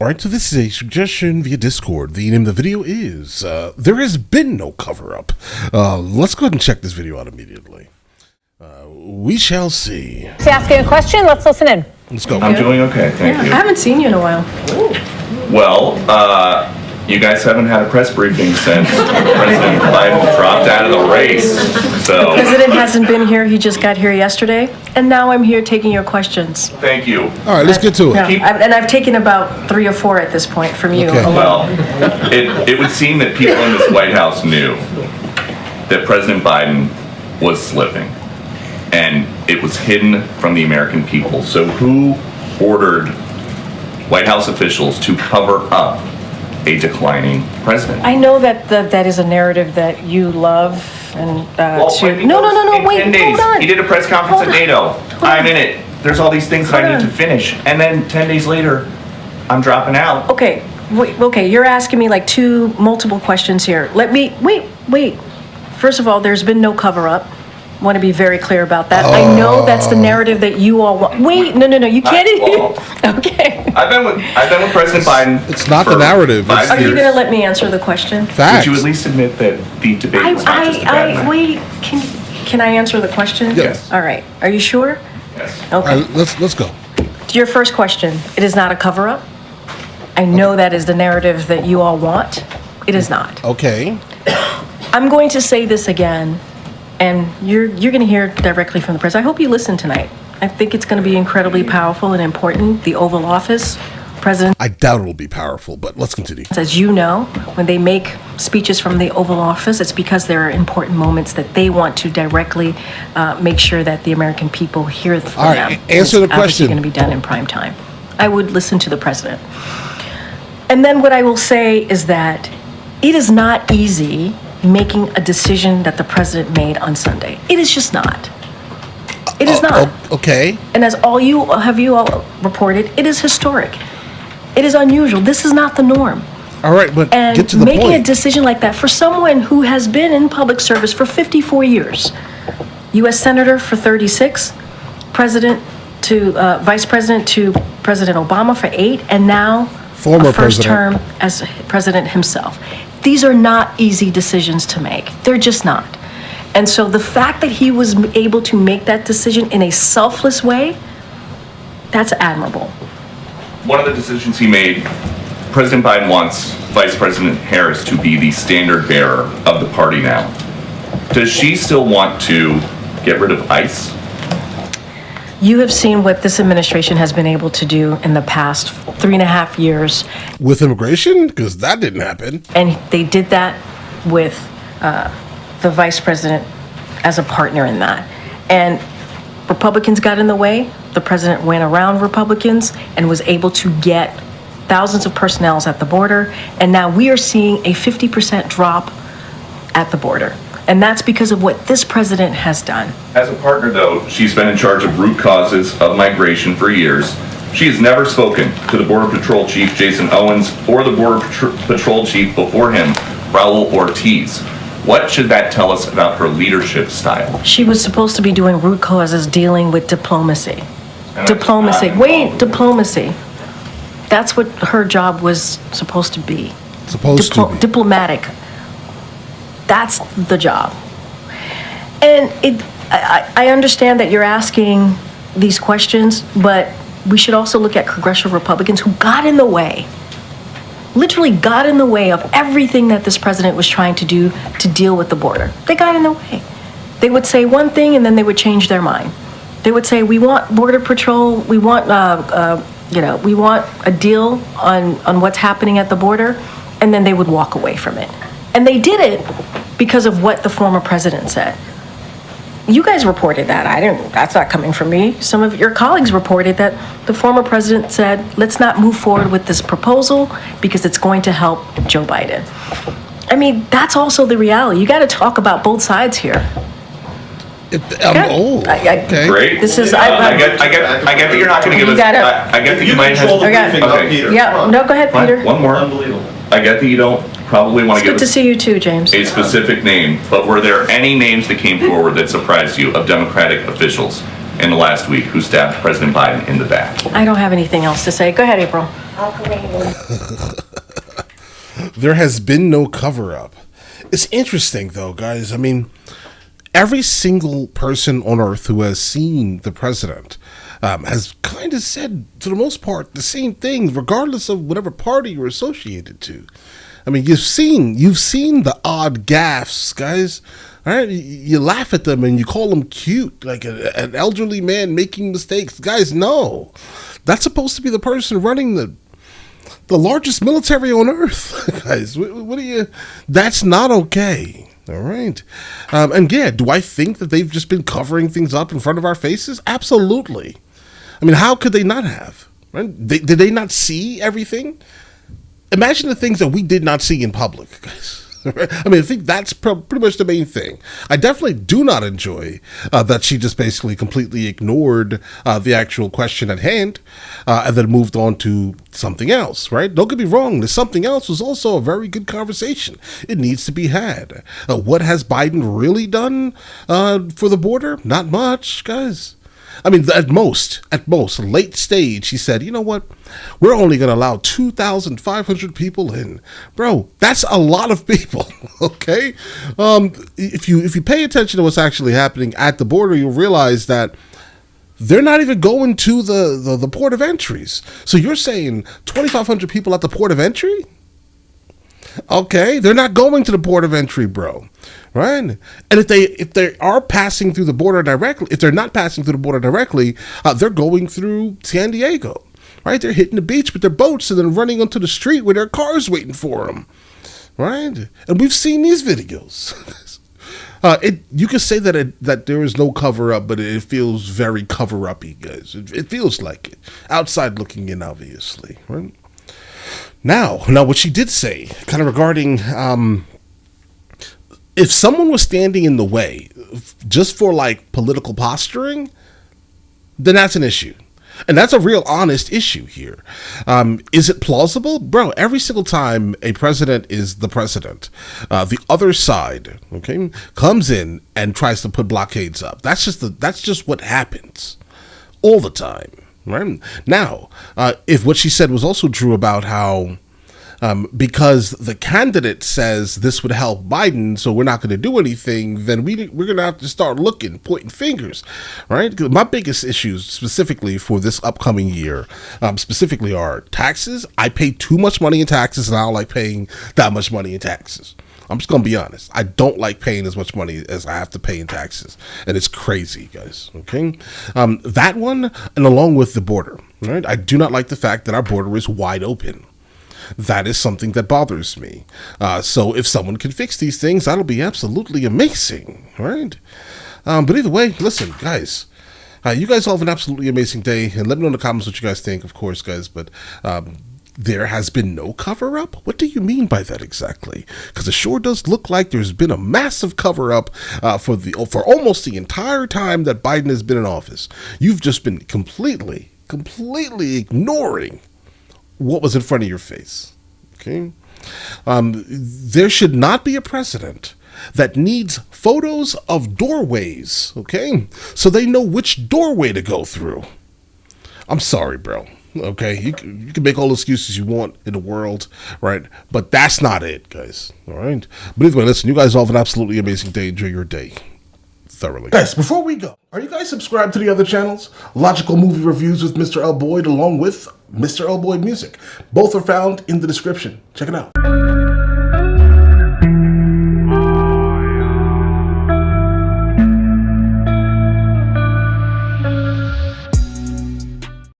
Alright, so this is a suggestion via Discord. The name of the video is, There Has Been No Cover-Up. Let's go ahead and check this video out immediately. We shall see. He's asking a question. Let's listen in. Let's go. I'm doing okay, thank you. I haven't seen you in a while. Well, you guys haven't had a press briefing since President Biden dropped out of the race. So The president hasn't been here. He just got here yesterday. And now I'm here taking your questions. thank you. Alright, let's get to it. And I've taken about 3 or 4 at this point from you. Okay. alone. Well, it would seem that people in this White House knew that President Biden was slipping. And it was hidden from the American people. So who ordered White House officials to cover up a declining president? I know that that is a narrative that you love and In wait, 10 days, hold on. he did a press conference Hold at on. NATO. I'm in it. There's all these things that I Hold need to on. finish. And then 10 days later, I'm dropping out. Okay, you're asking me like 2 multiple questions here. Let me, wait. First of all, there's been no cover-up. Want to be very clear about that. I know that's the narrative that you all want. Wait, no, you can't. Okay. I've been with President Biden. It's not for the narrative. 5 Are you years. going to let me answer the question? Facts. Would you at least admit that the debate was not just a bad night? Wait, can I answer the question? Yes. All right. Are you sure? Yes. Okay. Alright, let's go. To your first question, it is not a cover-up. I know that is the narrative that you all want. It is not. Okay. I'm going to say this again, and you're going to hear directly from the president. I hope you listen tonight. I think it's going to be incredibly powerful and important. The Oval Office, President, I doubt it'll be powerful, but let's continue. as you know, when they make speeches from the Oval Office, it's because there are important moments that they want to directly make sure that the American people hear from All right, them. answer the It's obviously question. going to be done in prime time. I would listen to the president. And then what I will say is that it is not easy making a decision that the president made on Sunday. It is just not. It is not. Okay. And as you all reported, it is historic. It is unusual. This is not the norm. Alright, but And get to the making a point. decision like that for someone who has been in public service for 54 years, U.S. Senator for 36, President to Vice President to President Obama for 8, and now Former a first president. term as president himself. These are not easy decisions to make. They're just not. And so the fact that he was able to make that decision in a selfless way, that's admirable. One of the decisions he made, President Biden wants Vice President Harris to be the standard bearer of the party now. Does she still want to get rid of ICE? You have seen what this administration has been able to do in the past 3.5 years, With immigration? Because that didn't happen. and they did that with the vice president as a partner in that. And Republicans got in the way. The president went around Republicans and was able to get thousands of personnel at the border. And now we are seeing a 50% drop at the border. And that's because of what this president has done. As a partner, though, she's been in charge of root causes of migration for years. She has never spoken to the Border Patrol Chief, Jason Owens, or the Border Patrol Chief before him, Raul Ortiz. What should that tell us about her leadership style? She was supposed to be doing root causes, dealing with diplomacy. Diplomacy. Wait, diplomacy. That's what her job was supposed to be. Supposed to be. Diplomatic. That's the job. And I understand that you're asking these questions, but we should also look at congressional Republicans who got in the way, literally got in the way of everything that this president was trying to do to deal with the border. They got in the way. They would say one thing and then they would change their mind. They would say, we want Border Patrol, we want we want a deal on what's happening at the border, and then they would walk away from it. And they did it because of what the former president said. You guys reported that. That's not coming from me. Some of your colleagues reported that the former president said, let's not move forward with this proposal because it's going to help Joe Biden. I mean, that's also the reality. You got to talk about both sides here. Okay. Great. This is, I get that you're not going to give us. I get that you might have. Okay. Peter. Yeah, no, go ahead, Peter. One more. Unbelievable. I get that you don't probably want It's to give good to us see you too, James. a specific name, but were there any names that came forward that surprised you of Democratic officials in the last week who stabbed President Biden in the back? I don't have anything else to say. Go ahead, April. There has been no cover-up. It's interesting, though, guys. I mean, every single person on Earth who has seen the president has kind of said, to the most part, the same thing, regardless of whatever party you're associated to. I mean, you've seen the odd gaffes, guys. All right, you laugh at them and you call them cute, like an elderly man making mistakes. Guys, no, that's supposed to be the person running the largest military on Earth, guys. What are you? That's not okay. All right. And yeah, do I think that they've just been covering things up in front of our faces? Absolutely. I mean, how could they not have? Right? Did they not see everything? Imagine the things that we did not see in public, guys. I mean, I think that's pretty much the main thing. I definitely do not enjoy that she just basically completely ignored the actual question at hand and then moved on to something else, right? Don't get me wrong. The something else was also a very good conversation. It needs to be had. What has Biden really done for the border? Not much, guys. I mean, at most, late stage, he said, you know what? We're only going to allow 2,500 people in. Bro, that's a lot of people, okay? If you pay attention to what's actually happening at the border, you'll realize that they're not even going to the port of entries. So you're saying 2,500 people at the port of entry? Okay, they're not going to the port of entry, bro. Right? And if they are passing through the border directly, if they're not passing through the border directly, they're going through San Diego. Right? They're hitting the beach with their boats and then running onto the street with their cars waiting for them. Right? And we've seen these videos. You could say that there is no cover up, but it feels very cover uppy, guys. It feels like it. Outside looking in, obviously. Right? Now, what she did say, kind of regarding if someone was standing in the way just for like political posturing, then that's an issue. And that's a real honest issue here. Is it plausible? Bro, every single time a president is the president, the other side, okay, comes in and tries to put blockades up. That's just what happens all the time. Right? Now, if what she said was also true about how because the candidate says this would help Biden, so we're not going to do anything, then we're going to have to start pointing fingers, right? 'Cause my biggest issues specifically for this upcoming year, specifically are taxes. I pay too much money in taxes, and I don't like paying that much money in taxes. I'm just going to be honest. I don't like paying as much money as I have to pay in taxes. And it's crazy, guys. Okay? That one, and along with the border, right? I do not like the fact that our border is wide open. That is something that bothers me. So if someone can fix these things, that'll be absolutely amazing, right? But either way, listen, guys. You guys all have an absolutely amazing day. And let me know in the comments what you guys think, of course, guys. But there has been no cover-up? What do you mean by that exactly? Because it sure does look like there's been a massive cover-up for almost the entire time that Biden has been in office. You've just been completely ignoring what was in front of your face. Okay? There should not be a president that needs photos of doorways, okay? So they know which doorway to go through. I'm sorry, bro. Okay, you can make all the excuses you want in the world, right? But that's not it, guys. All right. But anyway, listen, you guys all have an absolutely amazing day. Enjoy your day thoroughly. Guys, before we go, are you guys subscribed to the other channels? Logical Movie Reviews with Mr. L. Boyd, along with Mr. L. Boyd Music. Both are found in the description. Check it out.